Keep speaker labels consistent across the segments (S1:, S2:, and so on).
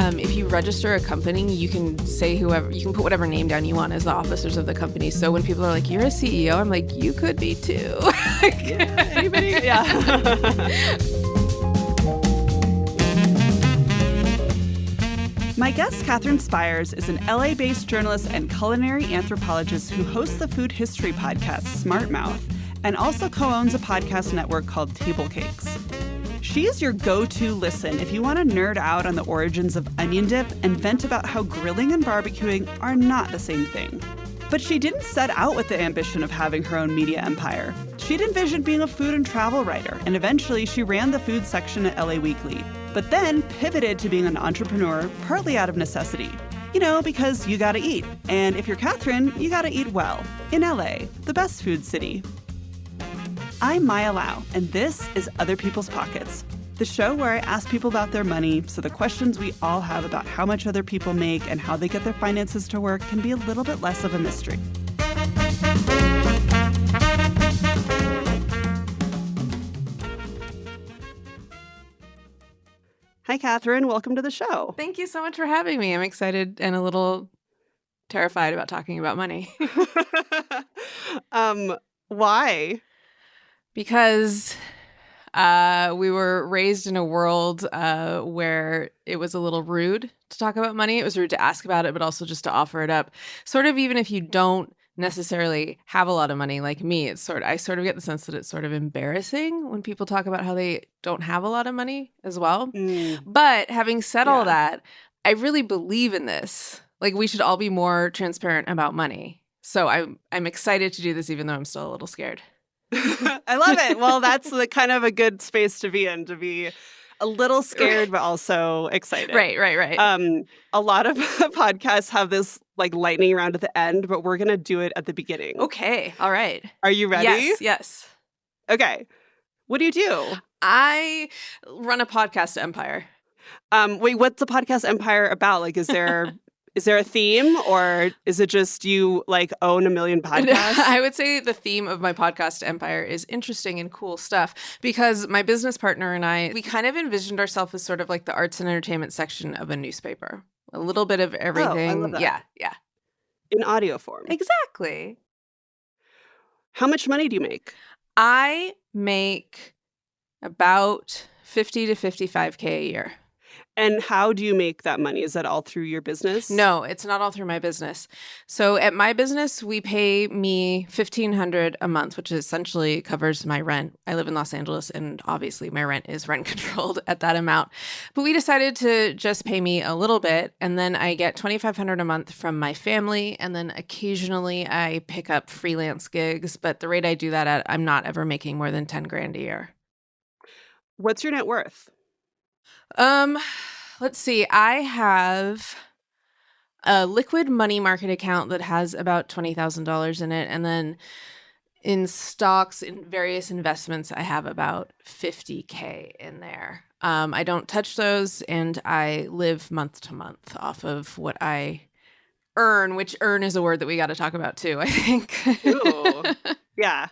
S1: If you register a company, you can put whatever name down you want as the officers of the company. So when people are like, you're a CEO, I'm like, you could be too.
S2: Yeah, anybody? Yeah. My guest, Katherine Spiers, is an LA-based journalist and culinary anthropologist who hosts the food history podcast Smart Mouth and also co-owns a podcast network called TableCakes. She is your go-to listen if you want to nerd out on the origins of onion dip and vent about how grilling and barbecuing are not the same thing. But she didn't set out with the ambition of having her own media empire. She'd envisioned being a food and travel writer, and eventually she ran the food section at LA Weekly, but then pivoted to being an entrepreneur partly out of necessity. You know, because you gotta eat. And if you're Katherine, you gotta eat well. In LA, the best food city. I'm Maya Lau, and this is Other People's Pockets, the show where I ask people about their money so the questions we all have about how much other people make and how they get their finances to work can be a little bit less of a mystery. Hi, Katherine. Welcome to the show.
S1: Thank you so much for having me. I'm excited and a little terrified about talking about money.
S2: Why?
S1: Because we were raised in a world where it was a little rude to talk about money. It was rude to ask about it, but also just to offer it up. Sort of even if you don't necessarily have a lot of money like me, I sort of get the sense that it's sort of embarrassing when people talk about how they don't have a lot of money as well. But having said all that, I really believe in this. Like, we should all be more transparent about money. So I'm excited to do this, even though I'm still a little scared.
S2: I love it. Well, that's the kind of a good space to be in, to be a little scared, but also excited.
S1: Right.
S2: A lot of podcasts have this like lightning round at the end, but we're going to do it at the beginning.
S1: Okay. All right.
S2: Are you ready?
S1: Yes.
S2: Okay. What do you do?
S1: I run a podcast empire.
S2: Wait, what's the podcast empire about? Like, is there a theme, or is it just you like own 1 million podcasts?
S1: I would say the theme of my podcast empire is interesting and cool stuff, because my business partner and we kind of envisioned ourselves as sort of like the arts and entertainment section of a newspaper. A little bit of everything.
S2: Oh, I love that.
S1: Yeah.
S2: In audio form.
S1: Exactly.
S2: How much money do you make?
S1: I make about $50,000 to $55,000 a year.
S2: And how do you make that money? Is that all through your business?
S1: No, it's not all through my business. So at my business, we pay me $1,500 a month, which essentially covers my rent. I live in Los Angeles, and obviously my rent is rent controlled at that amount. But we decided to just pay me a little bit, and then I get $2,500 a month from my family, and then occasionally I pick up freelance gigs. But the rate I do that at, I'm not ever making more than $10,000 a year.
S2: What's your net worth?
S1: Let's see. I have a liquid money market account that has about $20,000 in it. And then in stocks, in various investments, I have about $50,000 in there. I don't touch those, and I live month to month off of what I earn, which earn is a word that we got to talk about too, I think.
S2: Ooh. Yeah.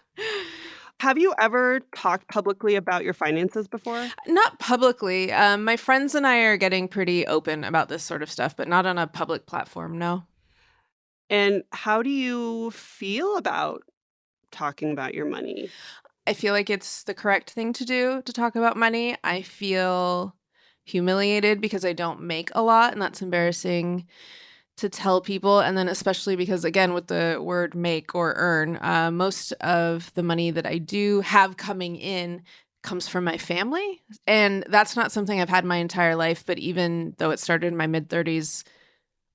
S2: Have you ever talked publicly about your finances before?
S1: Not publicly. My friends and I are getting pretty open about this sort of stuff, but not on a public platform, no.
S2: And how do you feel about talking about your money?
S1: I feel like it's the correct thing to do to talk about money. I feel humiliated because I don't make a lot, and that's embarrassing to tell people. And then especially because, again, with the word make or earn, most of the money that I do have coming in comes from my family. And that's not something I've had my entire life. But even though it started in my mid-30s,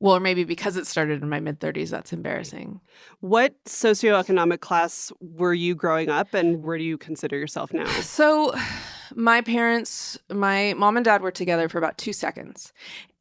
S1: well, or maybe because it started in my mid-30s, that's embarrassing.
S2: What socioeconomic class were you growing up, and where do you consider yourself now?
S1: So my parents, my mom and dad were together for about 2 seconds.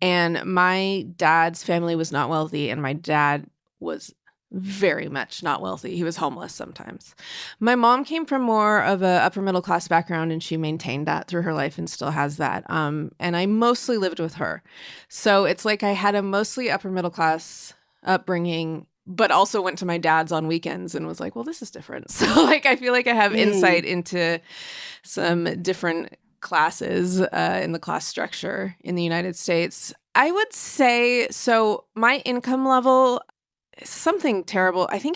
S1: And my dad's family was not wealthy, and my dad was very much not wealthy. He was homeless sometimes. My mom came from more of a upper middle class background, and she maintained that through her life and still has that. And I mostly lived with her. So it's like I had a mostly upper middle class upbringing, but also went to my dad's on weekends and was like, well, this is different. So like, I feel like I have insight into some different classes in the class structure in the United States. I would say, so my income level is something terrible. I don't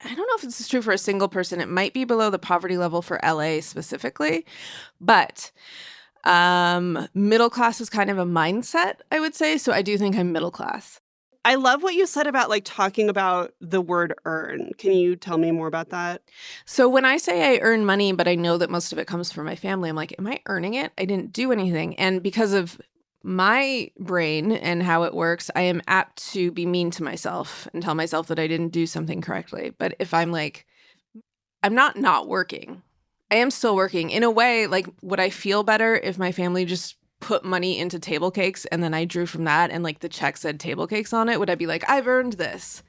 S1: know if this is true for a single person. It might be below the poverty level for LA specifically, but middle class is kind of a mindset, I would say. So I do think I'm middle class.
S2: I love what you said about like talking about the word earn. Can you tell me more about that?
S1: So when I say I earn money, but I know that most of it comes from my family, I'm like, am I earning it? I didn't do anything. And because of my brain and how it works, I am apt to be mean to myself and tell myself that I didn't do something correctly. But if I'm like, I'm not working. I am still working. In a way, like, would I feel better if my family just put money into table cakes and then I drew from that and like the check said table cakes on it? Would I be like, I've earned this?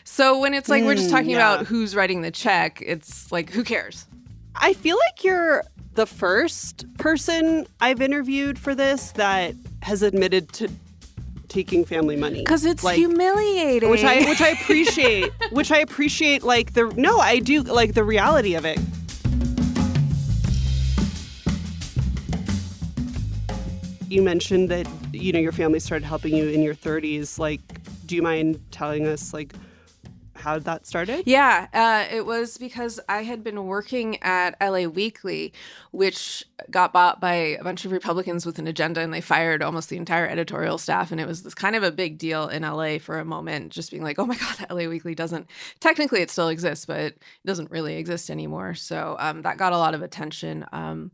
S1: So when it's like we're just talking about who's writing the check, it's like, who cares?
S2: I feel like you're the first person I've interviewed for this that has admitted to taking family money.
S1: Because it's like, humiliating.
S2: Which I appreciate. Which I appreciate, like, I do, like, the reality of it. You mentioned that, you know, your family started helping you in your 30s. Like, do you mind telling us, like, how that started?
S1: Yeah, it was because I had been working at LA Weekly, which got bought by a bunch of Republicans with an agenda, and they fired almost the entire editorial staff. And it was this kind of a big deal in LA for a moment, just being like, oh my God, LA Weekly doesn't, technically it still exists, but it doesn't really exist anymore. So that got a lot of attention. And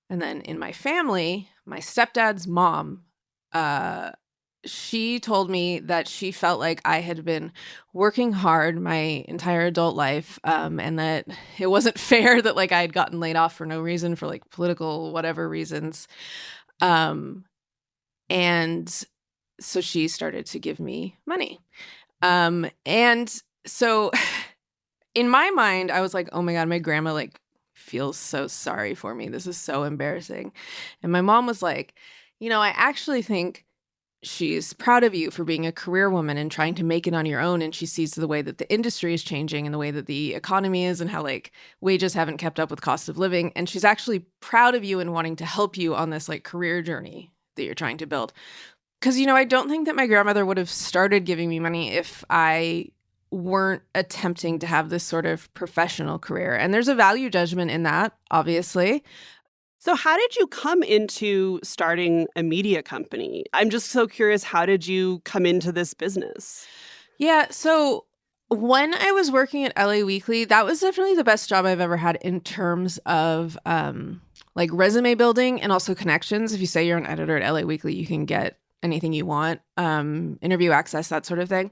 S1: then in my family, my stepdad's mom, she told me that she felt like I had been working hard my entire adult life, and that it wasn't fair that like I had gotten laid off for no reason, for like political whatever reasons. And so she started to give me money. And so in my mind, I was like, oh my God, my grandma like feels so sorry for me. This is so embarrassing. And my mom was like, you know, I actually think she's proud of you for being a career woman and trying to make it on your own. And she sees the way that the industry is changing and the way that the economy is and how like wages haven't kept up with cost of living. And she's actually proud of you and wanting to help you on this like career journey that you're trying to build. Because, you know, I don't think that my grandmother would have started giving me money if I weren't attempting to have this sort of professional career. And there's a value judgment in that, obviously.
S2: So how did you come into starting a media company? I'm just so curious, how did you come into this business?
S1: Yeah, so when I was working at LA Weekly, that was definitely the best job I've ever had in terms of like resume building and also connections. If you say you're an editor at LA Weekly, you can get anything you want, interview access, that sort of thing.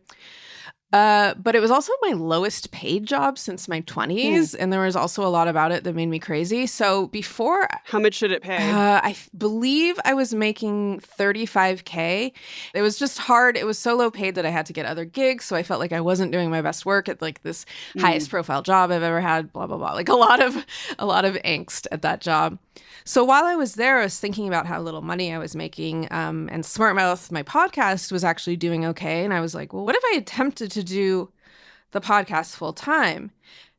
S1: But it was also my lowest paid job since my 20s. And there was also a lot about it that made me crazy. So before...
S2: How much did it pay?
S1: I believe I was making $35K. It was just hard. It was so low paid that I had to get other gigs. So I felt like I wasn't doing my best work at like this highest profile job I've ever had, blah, blah, blah. Like a lot of angst at that job. So while I was there, I was thinking about how little money I was making. And Smart Mouth, my podcast, was actually doing okay. And I was like, well, what if I attempted to do the podcast full time?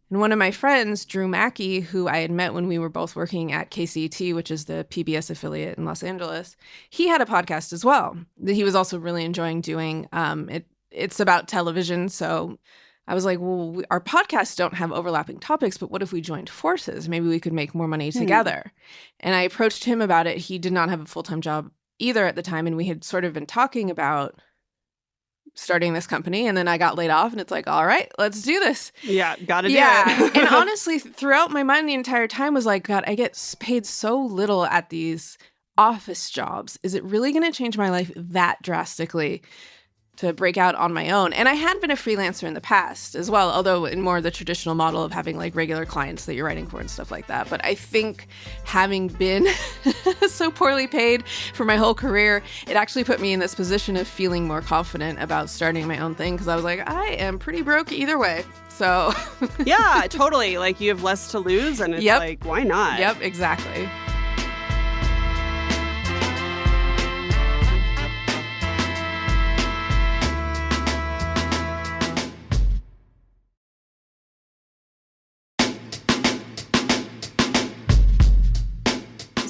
S1: And one of my friends, Drew Mackey, who I had met when we were both working at KCET, which is the PBS affiliate in Los Angeles, he had a podcast as well that he was also really enjoying doing. It's about television. So I was like, well, our podcasts don't have overlapping topics, but what if we joined forces? Maybe we could make more money together. And I approached him about it. He did not have a full-time job either at the time. And we had sort of been talking about starting this company. And then I got laid off and it's like, all right, let's do this.
S2: Yeah, gotta do it.
S1: And honestly, throughout my mind the entire time was like, God, I get paid so little at these office jobs. Is it really going to change my life that drastically to break out on my own? And I had been a freelancer in the past as well, although in more the traditional model of having like regular clients that you're writing for and stuff like that. But I think having been so poorly paid for my whole career, it actually put me in this position of feeling more confident about starting my own thing, because I was like, I am pretty broke either way. So
S2: yeah, totally. Like you have less to lose and it's like, why not?
S1: Yep, exactly.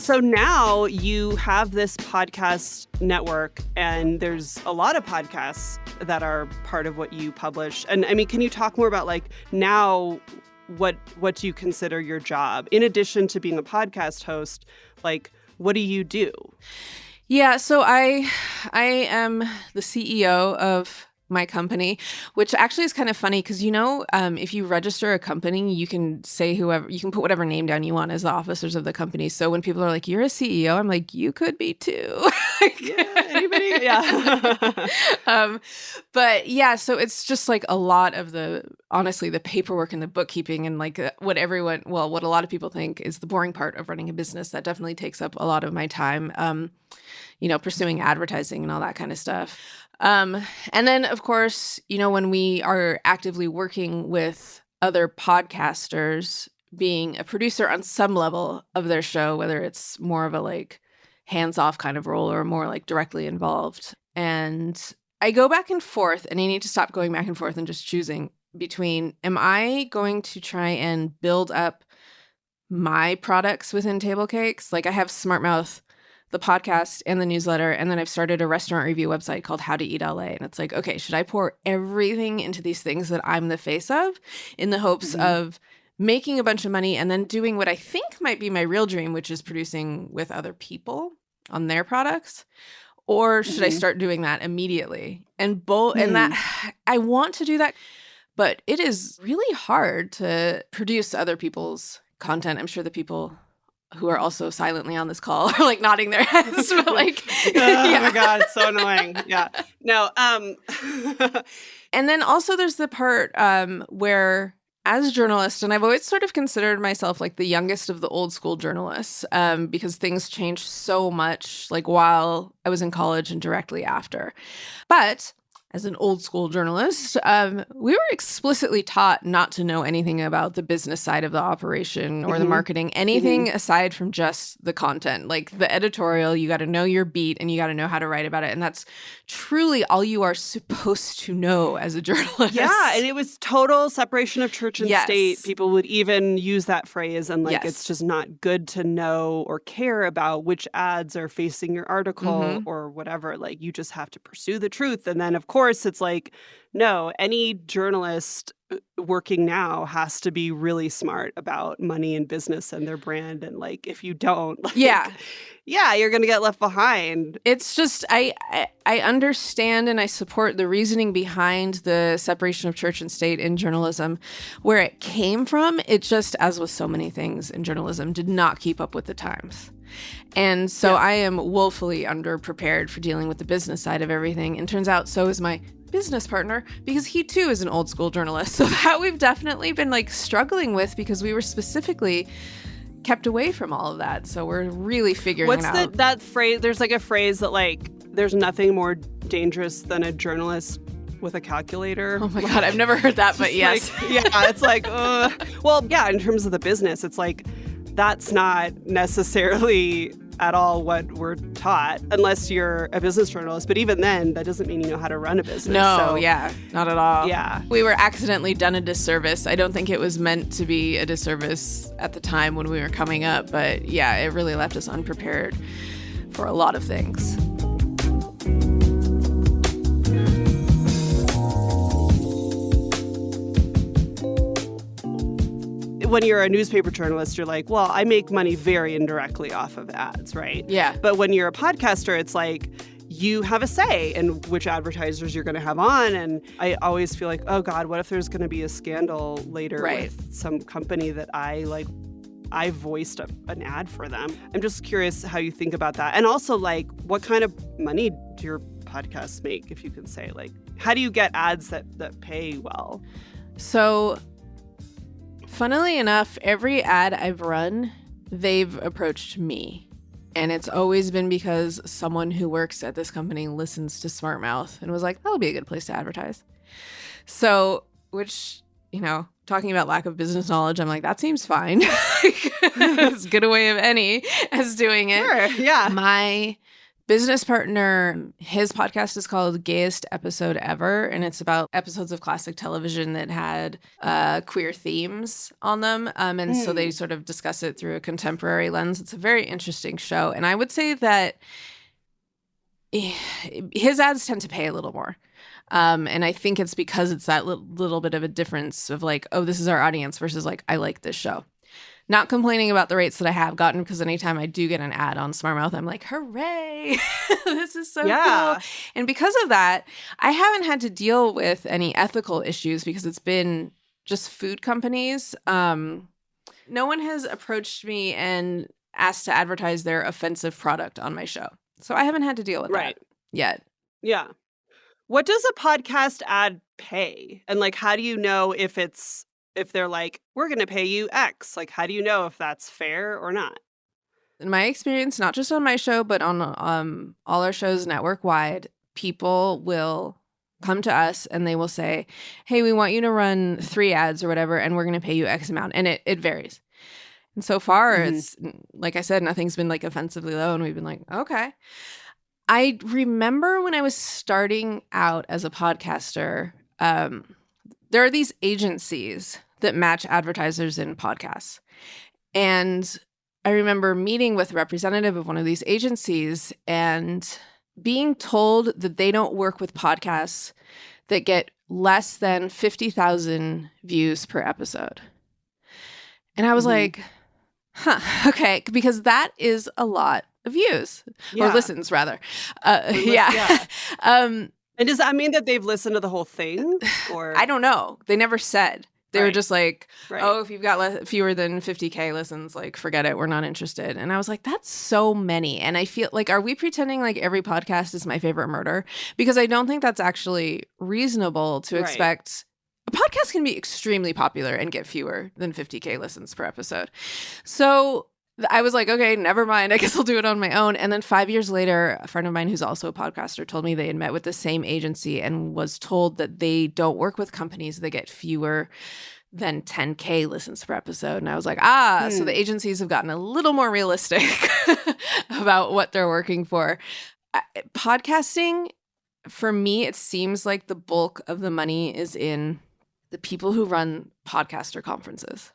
S2: So now you have this podcast network, and there's a lot of podcasts that are part of what you publish. And I mean, can you talk more about like now what do you consider your job? In addition to being a podcast host, like what do you do?
S1: Yeah, so I am the CEO of my company, which actually is kind of funny because, if you register a company, you can you can put whatever name down you want as the officers of the company. So when people are like, you're a CEO, I'm like, you could be too.
S2: Yeah, anybody? Yeah.
S1: But yeah, so it's just like a lot of honestly, the paperwork and the bookkeeping and like what a lot of people think is the boring part of running a business. That definitely takes up a lot of my time, pursuing advertising and all that kind of stuff. And then, of course, when we are actively working with other podcasters, being a producer on some level of their show, whether it's more of a like hands-off kind of role or more like directly involved. And I go back and forth, and I need to stop going back and forth and just choosing between, am I going to try and build up my products within TableCakes? Like I have Smart Mouth, the podcast and the newsletter, and then I've started a restaurant review website called How to Eat LA. And it's like, okay, should I pour everything into these things that I'm the face of in the hopes of making a bunch of money and then doing what I think might be my real dream, which is producing with other people on their products? Or should I start doing that immediately? And and that I want to do that, but it is really hard to produce other people's content. I'm sure the people who are also silently on this call are like nodding their heads, but like,
S2: oh my God, it's so annoying. Yeah. No.
S1: And then also there's the part where as a journalist, and I've always sort of considered myself like the youngest of the old school journalists because things changed so much like while I was in college and directly after. But as an old school journalist, we were explicitly taught not to know anything about the business side of the operation or the marketing, anything aside from just the content. Like the editorial, you got to know your beat and you got to know how to write about it. And that's truly all you are supposed to know as a journalist.
S2: Yeah, and it was total separation of church and state. People would even use that phrase, and like it's just not good to know or care about which ads are facing your article or whatever. Like you just have to pursue the truth. And then, of course, it's like, no, any journalist working now has to be really smart about money and business and their brand. And like, if you don't, like, you're going to get left behind.
S1: It's just, I understand and I support the reasoning behind the separation of church and state in journalism. Where it came from, it just, as with so many things in journalism, did not keep up with the times. And so I am woefully underprepared for dealing with the business side of everything. And turns out so is my business partner, because he too is an old school journalist. So that we've definitely been like struggling with because we were specifically kept away from all of that. So we're really figuring it out.
S2: What's that phrase? There's like a phrase that like, there's nothing more dangerous than a journalist with a calculator.
S1: Oh my God, I've never heard that, but yes.
S2: Like, it's like, well, yeah, in terms of the business, it's like, that's not necessarily at all what we're taught unless you're a business journalist. But even then, that doesn't mean you know how to run a business.
S1: No, not at all.
S2: Yeah.
S1: We were accidentally done a disservice. I don't think it was meant to be a disservice at the time when we were coming up. But yeah, it really left us unprepared for a lot of things.
S2: When you're a newspaper journalist, you're like, well, I make money very indirectly off of ads, right?
S1: Yeah.
S2: But when you're a podcaster, it's like you have a say in which advertisers you're going to have on. And I always feel like, oh God, what if there's going to be a scandal later with some company that I voiced an ad for them? I'm just curious how you think about that. And also, like, what kind of money do your podcasts make, if you can say? Like, how do you get ads that pay well?
S1: So, funnily enough, every ad I've run, they've approached me. And it's always been because someone who works at this company listens to Smart Mouth and was like, that'll be a good place to advertise. So, which, talking about lack of business knowledge, I'm like, that seems fine. As good a way of any as doing it.
S2: Sure, yeah.
S1: My business partner, his podcast is called Gayest Episode Ever, and it's about episodes of classic television that had queer themes on them. And so they sort of discuss it through a contemporary lens. It's a very interesting show. And I would say that his ads tend to pay a little more. And I think it's because it's that little bit of a difference of like, oh, this is our audience versus like, I like this show. Not complaining about the rates that I have gotten, because anytime I do get an ad on Smartmouth, I'm like, hooray, this is so cool. And because of that, I haven't had to deal with any ethical issues because it's been just food companies. No one has approached me and asked to advertise their offensive product on my show. So I haven't had to deal with that yet.
S2: Yeah. What does a podcast ad pay? And like, how do you know if they're like, we're going to pay you X? Like, how do you know if that's fair or not?
S1: In my experience, not just on my show, but on all our shows network-wide, people will come to us and they will say, hey, we want you to run 3 ads or whatever, and we're going to pay you X amount. And it varies. And so far, it's, like I said, nothing's been like offensively low. And we've been like, okay. I remember when I was starting out as a podcaster, there are these agencies that match advertisers in podcasts. And I remember meeting with a representative of one of these agencies and being told that they don't work with podcasts that get less than 50,000 views per episode. And I was like, okay, because that is a lot of views or listens rather.
S2: And does that mean that they've listened to the whole thing? Or
S1: I don't know. They never said. They were just like, oh, if you've got fewer than 50K listens, like, forget it. We're not interested. And I was like, that's so many. And I feel like, are we pretending like every podcast is My Favorite Murder? Because I don't think that's actually reasonable to expect. A podcast can be extremely popular and get fewer than 50K listens per episode. So I was like, okay, never mind. I guess I'll do it on my own. And then 5 years later, a friend of mine who's also a podcaster told me they had met with the same agency and was told that they don't work with companies that get fewer than 10K listens per episode. And I was like, so the agencies have gotten a little more realistic about what they're working for. Podcasting, for me, it seems like the bulk of the money is in the people who run podcaster conferences.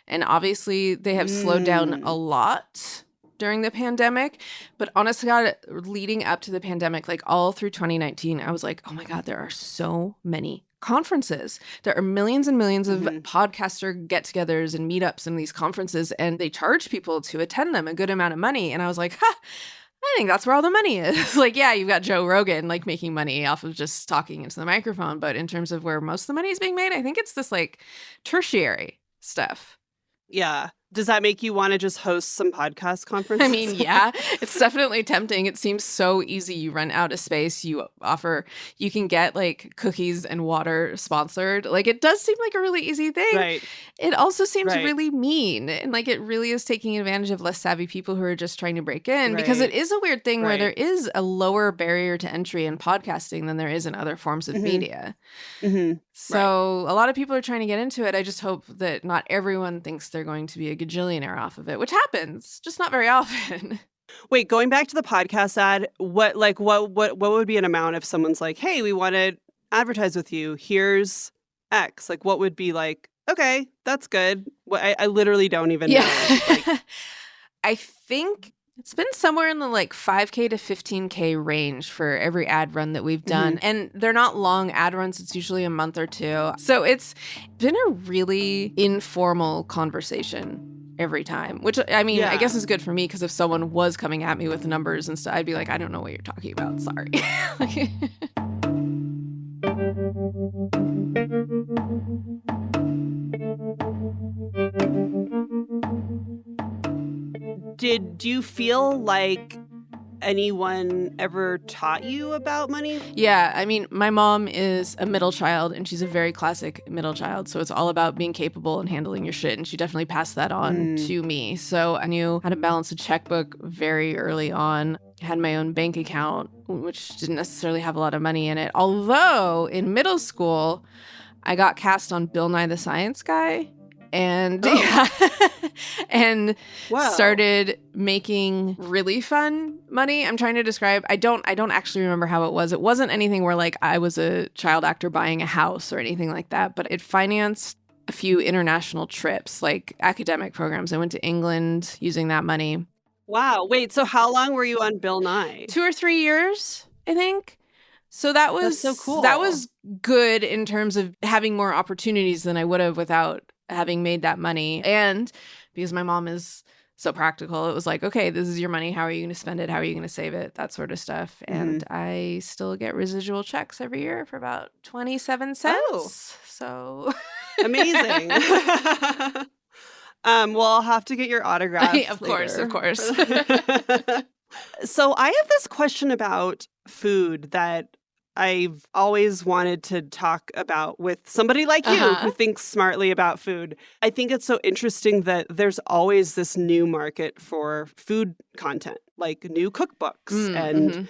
S1: And obviously, they have slowed down a lot during the pandemic. But honest to God, leading up to the pandemic, like all through 2019, I was like, oh my God, there are so many conferences. There are millions and millions of podcaster get-togethers and meetups and these conferences, and they charge people to attend them a good amount of money. And I was like, I think that's where all the money is. Like, yeah, you've got Joe Rogan, like, making money off of just talking into the microphone. But in terms of where most of the money is being made, I think it's this, like, tertiary stuff.
S2: Yeah. Does that make you want to just host some podcast conferences?
S1: I mean, yeah, it's definitely tempting. It seems so easy. You rent out a space, you can get like cookies and water sponsored. Like, it does seem like a really easy thing.
S2: Right.
S1: It also seems really mean. And like, it really is taking advantage of less savvy people who are just trying to break in, because it is a weird thing where there is a lower barrier to entry in podcasting than there is in other forms of media. So a lot of people are trying to get into it. I just hope that not everyone thinks they're going to be a gajillionaire off of it, which happens, just not very often.
S2: Wait, going back to the podcast ad, what would be an amount if someone's like, hey, we want to advertise with you, here's X? Like, what would be like, okay, that's good. I literally don't even know. Like,
S1: I think it's been somewhere in the like 5K to 15K range for every ad run that we've done. And they're not long ad runs. It's usually a month or two. So it's been a really informal conversation every time, which I mean, I guess is good for me, because if someone was coming at me with numbers and stuff, I'd be like, I don't know what you're talking about. Sorry.
S2: Did you feel like anyone ever taught you about money?
S1: Yeah, I mean, my mom is a middle child, and she's a very classic middle child. So it's all about being capable and handling your shit. And she definitely passed that on to me. So I knew how to balance a checkbook very early on. I had my own bank account, which didn't necessarily have a lot of money in it. Although in middle school, I got cast on Bill Nye the Science Guy. and and
S2: Wow.
S1: started making really fun money. I'm trying to describe. I don't actually remember how it was. It wasn't anything where like I was a child actor buying a house or anything like that, but it financed a few international trips, like academic programs. I went to England using that money.
S2: Wow. Wait, so how long were you on Bill Nye?
S1: 2 or 3 years, I think. So that was
S2: That's so cool.
S1: That was good in terms of having more opportunities than I would have without having made that money. And because my mom is so practical, it was like, okay, this is your money. How are you going to spend it? How are you going to save it? That sort of stuff. And I still get residual checks every year for about 27 cents.
S2: Oh.
S1: So
S2: Amazing. Well, I'll have to get your autograph.
S1: Of course.
S2: So I have this question about food that I've always wanted to talk about with somebody like you who thinks smartly about food. I think it's so interesting that there's always this new market for food content, like new cookbooks and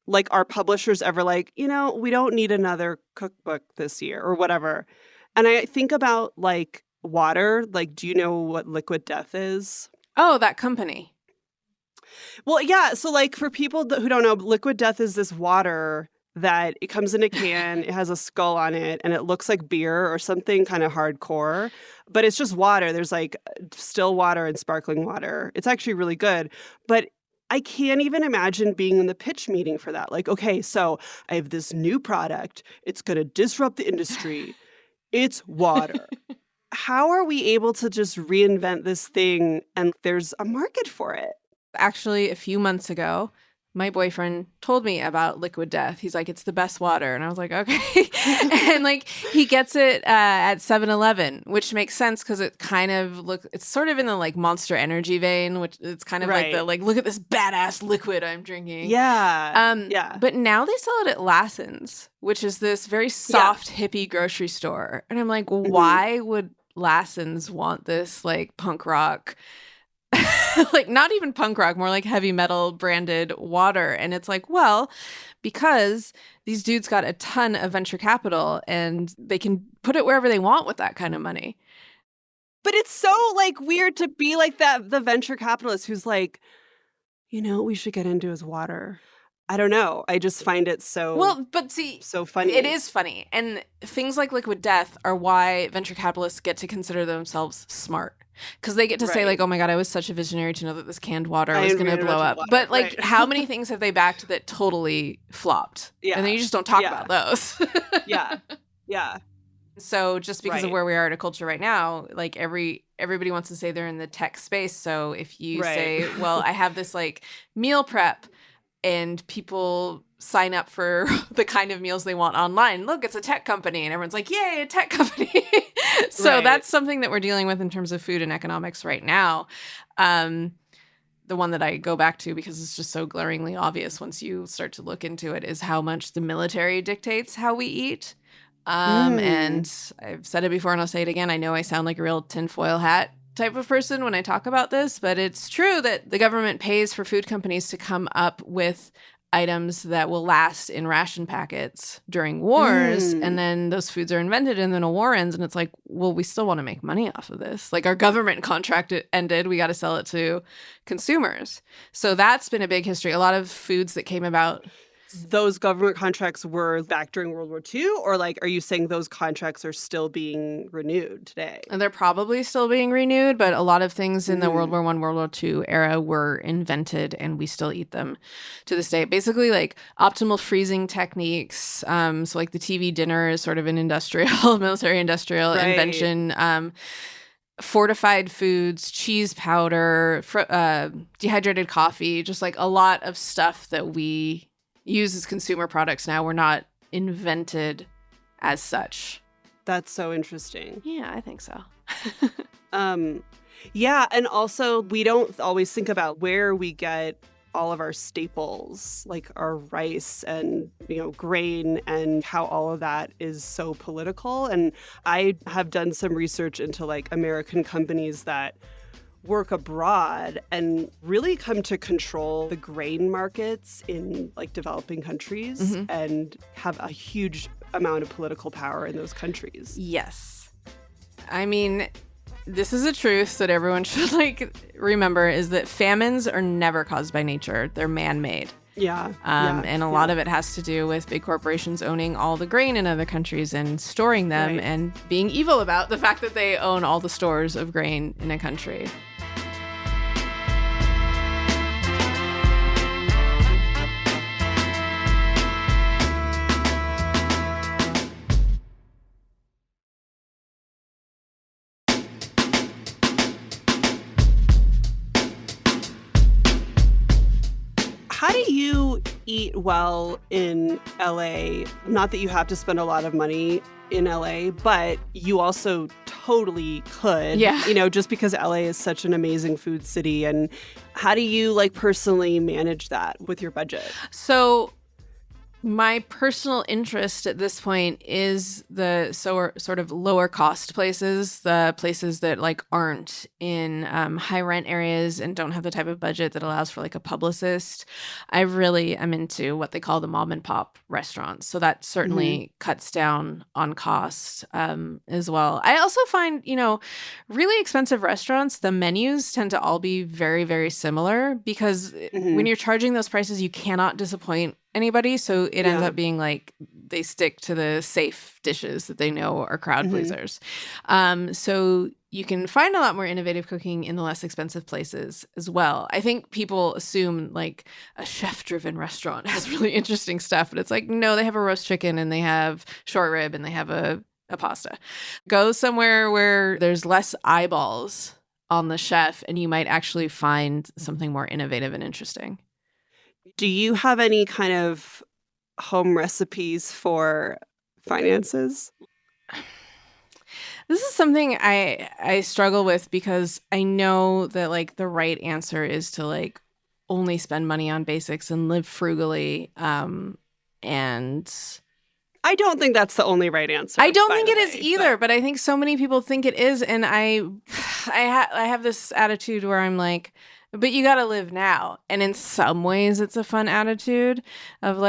S2: like are publishers ever like, we don't need another cookbook this year or whatever. And I think about like water, like, do you know what Liquid Death is?
S1: Oh, that company.
S2: Well, yeah. So like for people who don't know, Liquid Death is this water that it comes in a can, it has a skull on it, and it looks like beer or something kind of hardcore. But it's just water. There's like still water and sparkling water. It's actually really good. But I can't even imagine being in the pitch meeting for that. Like, okay, so I have this new product. It's going to disrupt the industry. It's water. How are we able to just reinvent this thing and there's a market for it?
S1: Actually, a few months ago, my boyfriend told me about Liquid Death. He's like, it's the best water. And I was like, okay. And like, he gets it at 7-Eleven, which makes sense because it kind of it's sort of in the like Monster Energy vein, which it's kind of like the like, look at this badass liquid I'm drinking.
S2: Yeah.
S1: But now they sell it at Lassen's, which is this very soft, hippie grocery store. And I'm like, why would Lassen's want this like punk rock like not even punk rock, more like heavy metal branded water? And it's like, well, because these dudes got a ton of venture capital and they can put it wherever they want with that kind of money.
S2: But it's so like weird to be like that, the venture capitalist who's like, we should get into his water. I don't know. I just find it so so funny.
S1: It is funny. And things like Liquid Death are why venture capitalists get to consider themselves smart. Because they get to say like, oh my God, I was such a visionary to know that this canned water was going to blow up. But like, how many things have they backed that totally flopped? Yeah. And then you just don't talk about those.
S2: Yeah.
S1: So just because of where we are at a culture right now, like everybody wants to say they're in the tech space. So if you say, well, I have this like meal prep, and people sign up for the kind of meals they want online. Look, it's a tech company. And everyone's like, yay, a tech company. So that's something that we're dealing with in terms of food and economics right now. The one that I go back to because it's just so glaringly obvious once you start to look into it is how much the military dictates how we eat. And I've said it before and I'll say it again. I know I sound like a real tinfoil hat type of person when I talk about this, but it's true that the government pays for food companies to come up with items that will last in ration packets during wars, and then those foods are invented and then a war ends and it's like, well, we still want to make money off of this. Like our government contract ended, we got to sell it to consumers. So that's been a big history. A lot of foods that came about.
S2: Those government contracts were back during World War II? Or like, are you saying those contracts are still being renewed today?
S1: And they're probably still being renewed, but a lot of things in the World War I, World War II era were invented and we still eat them to this day. Basically like optimal freezing techniques. So like the TV dinner is sort of an military industrial invention. Fortified foods, cheese powder, dehydrated coffee, just like a lot of stuff that we use as consumer products now were not invented as such.
S2: That's so interesting.
S1: Yeah, I think so.
S2: Yeah, and also we don't always think about where we get all of our staples, like our rice and, grain, and how all of that is so political. And I have done some research into like American companies that work abroad and really come to control the grain markets in like developing countries and have a huge amount of political power in those countries.
S1: Yes. I mean, this is a truth that everyone should remember, is that famines are never caused by nature. They're man-made.
S2: Yeah.
S1: And a lot of it has to do with big corporations owning all the grain in other countries and storing them and being evil about the fact that they own all the stores of grain in a country.
S2: How do you eat well in LA? Not that you have to spend a lot of money in LA, but you also totally could.
S1: Yeah.
S2: Just because LA is such an amazing food city. And how do you personally manage that with your budget?
S1: So my personal interest at this point is the sort of lower cost places, the places that aren't in high rent areas and don't have the type of budget that allows for a publicist. I really am into what they call the mom and pop restaurants. So that certainly cuts down on costs as well. I also find, really expensive restaurants, the menus tend to all be very, very similar because when you're charging those prices, you cannot disappoint anybody. So it ends up being they stick to the safe dishes that they know are crowd pleasers. So you can find a lot more innovative cooking in the less expensive places as well. I think people assume a chef-driven restaurant has really interesting stuff, but it's no, they have a roast chicken and they have short rib and they have a pasta. Go somewhere where there's less eyeballs on the chef and you might actually find something more innovative and interesting.
S2: Do you have any kind of home recipes for finances?
S1: This is something I struggle with because I know that the right answer is to only spend money on basics and live frugally. And
S2: I don't think that's the only right answer.
S1: I don't think it is either, but I think so many people think it is. And I have this attitude where I'm but you got to live now. And in some ways, it's a fun attitude of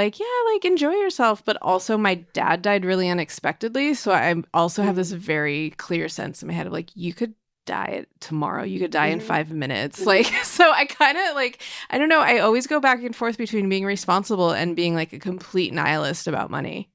S1: enjoy yourself. But also my dad died really unexpectedly. So I also have this very clear sense in my head of you could die tomorrow. You could die in 5 minutes. So I kind of I don't know. I always go back and forth between being responsible and being a complete nihilist about money.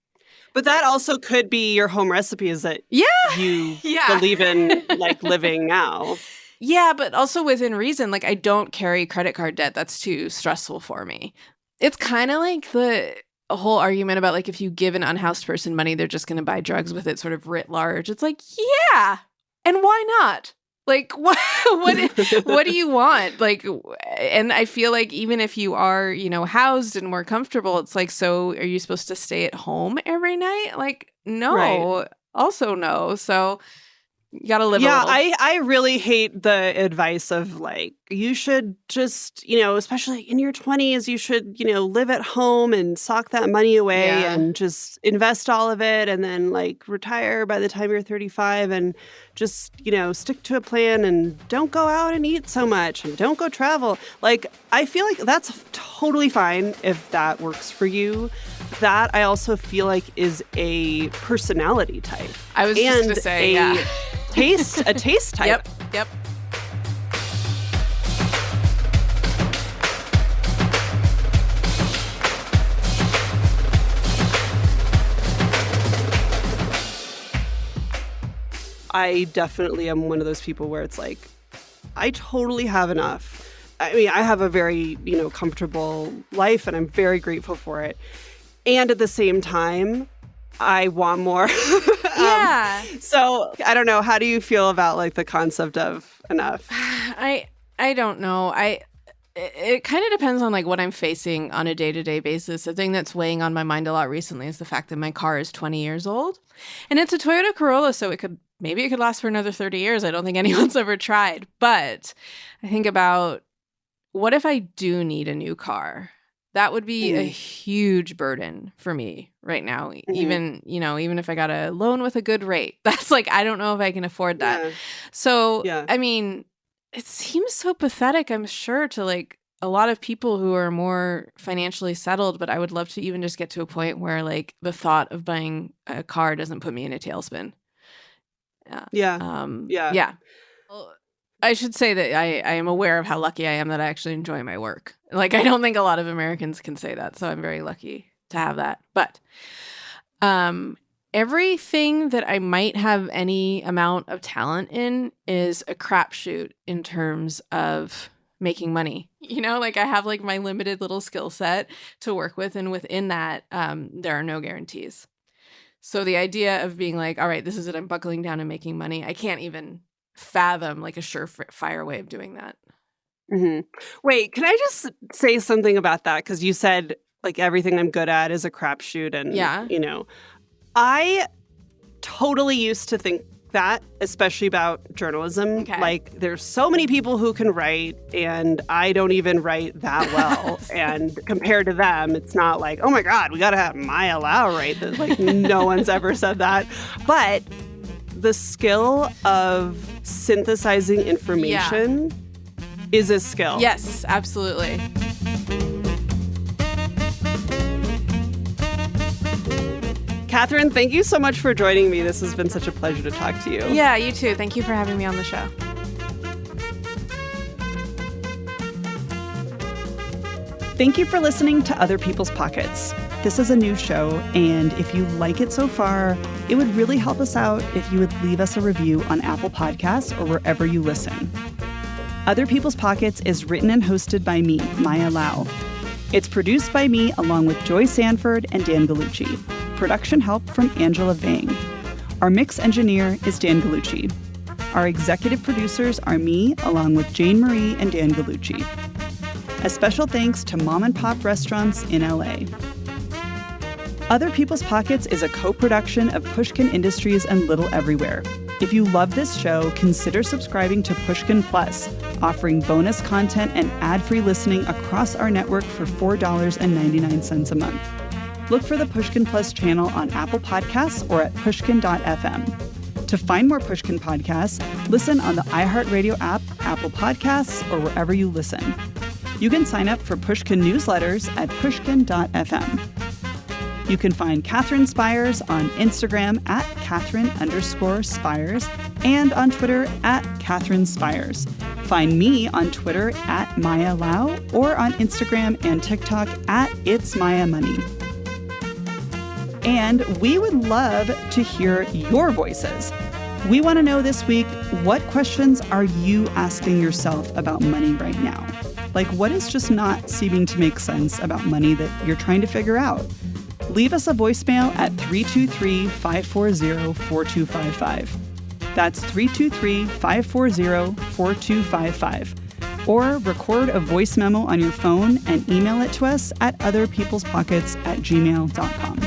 S2: But that also could be your home recipe is that you believe in living now.
S1: Yeah, but also within reason. I don't carry credit card debt. That's too stressful for me. It's kind of the whole argument about if you give an unhoused person money, they're just going to buy drugs with it sort of writ large. It's yeah, and why not? What do you want? And I feel even if you are, housed and more comfortable, it's so are you supposed to stay at home every night? No. Right. Also no. So you gotta live a little.
S2: I really hate the advice of you should just, especially in your 20s, you should, live at home and sock that money away and just invest all of it and then retire by the time you're 35 and just, stick to a plan and don't go out and eat so much and don't go travel. I feel that's totally fine if that works for you. That I also feel is a personality type.
S1: I was just going to say,
S2: a taste type.
S1: Yep.
S2: I definitely am one of those people where it's I totally have enough. I mean, I have a very, comfortable life and I'm very grateful for it. And at the same time, I want more.
S1: Yeah.
S2: So I don't know. How do you feel about the concept of enough?
S1: I don't know. It kind of depends on what I'm facing on a day-to-day basis. The thing that's weighing on my mind a lot recently is the fact that my car is 20 years old. And it's a Toyota Corolla, so maybe it could last for another 30 years. I don't think anyone's ever tried. But I think about what if I do need a new car? That would be a huge burden for me right now. Even if I got a loan with a good rate, that's I don't know if I can afford that. Yeah. So, I mean, it seems so pathetic, I'm sure, to a lot of people who are more financially settled, but I would love to even just get to a point where the thought of buying a car doesn't put me in a tailspin.
S2: Yeah.
S1: Well, I should say that I am aware of how lucky I am that I actually enjoy my work. Like, I don't think a lot of Americans can say that, so I'm very lucky to have that. But everything that I might have any amount of talent in is a crapshoot in terms of making money. Like I have like my limited little skill set to work with, and within that, there are no guarantees. So the idea of being like, all right, this is it, I'm buckling down and making money, I can't even fathom like a surefire way of doing that.
S2: Mm-hmm. Wait, can I just say something about that? Because you said like everything I'm good at is a crapshoot, and
S1: Yeah.
S2: I totally used to think that, especially about journalism.
S1: Okay.
S2: Like, there's so many people who can write, and I don't even write that well. And compared to them, it's not like, oh my God, we got to have Maya Lau write this. Like, no one's ever said that. But the skill of synthesizing information is a skill.
S1: Yes, absolutely.
S2: Katherine, thank you so much for joining me. This has been such a pleasure to talk to you.
S1: Yeah, you too. Thank you for having me on the show.
S2: Thank you for listening to Other People's Pockets. This is a new show, and if you like it so far, it would really help us out if you would leave us a review on Apple Podcasts or wherever you listen. Other People's Pockets is written and hosted by me, Maya Lau. It's produced by me along with Joy Sanford and Dan Gallucci. Production help from Angela Vang. Our mix engineer is Dan Gallucci. Our executive producers are me, along with Jane Marie and Dan Gallucci. A special thanks to Mom and Pop Restaurants in LA. Other People's Pockets is a co-production of Pushkin Industries and Little Everywhere. If you love this show, consider subscribing to Pushkin Plus, offering bonus content and ad-free listening across our network for $4.99 a month. Look for the Pushkin Plus channel on Apple Podcasts or at pushkin.fm. To find more Pushkin podcasts, listen on the iHeartRadio app, Apple Podcasts, or wherever you listen. You can sign up for Pushkin newsletters at pushkin.fm. You can find Katherine Spiers on Instagram at Katherine_Spiers and on Twitter at Katherine Spiers. Find me on Twitter at Maya Lau or on Instagram and TikTok at It's Maya Money. And we would love to hear your voices. We want to know this week, what questions are you asking yourself about money right now? Like, what is just not seeming to make sense about money that you're trying to figure out? Leave us a voicemail at 323-540-4255. That's 323-540-4255. Or record a voice memo on your phone and email it to us at otherpeoplespockets@gmail.com.